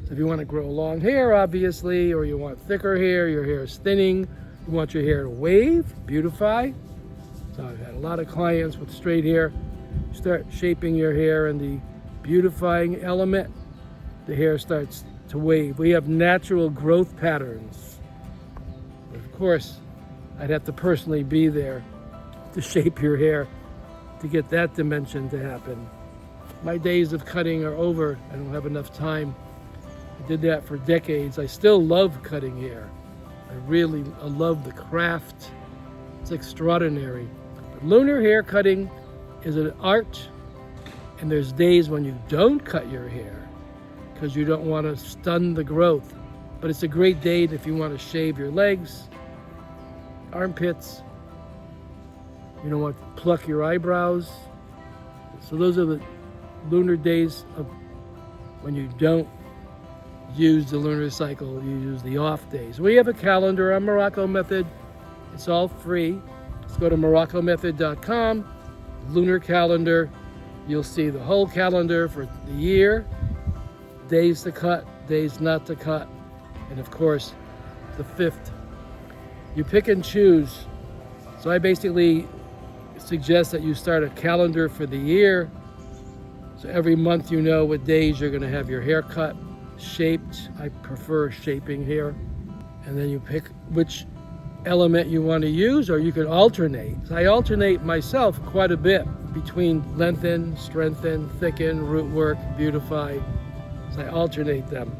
So if you want to grow long hair, obviously, or you want thicker hair, your hair is thinning, you want your hair to wave, beautify. So I've had a lot of clients with straight hair. Start shaping your hair in the beautifying element, the hair starts to wave. We have natural growth patterns. But of course, I'd have to personally be there to shape your hair to get that dimension to happen. My days of cutting are over. I don't have enough time. I did that for decades. I still love cutting hair. I love the craft. It's extraordinary. But lunar hair cutting is an art, and there's days when you don't cut your hair because you don't want to stun the growth. But it's a great day if you want to shave your legs, armpits. You don't want to pluck your eyebrows. So those are the lunar days of when you don't use the lunar cycle, you use the off days. We have a calendar on Morocco Method. It's all free. Let's go to MoroccoMethod.com, lunar calendar. You'll see the whole calendar for the year, days to cut, days not to cut, and of course, the 5th. You pick and choose. So I basically suggest that you start a calendar for the year. So every month you know what days you're gonna have your hair cut, shaped. I prefer shaping hair. And then you pick which element you want to use, or you can alternate. So I alternate myself quite a bit between lengthen, strengthen, thicken, root work, beautify. So I alternate them.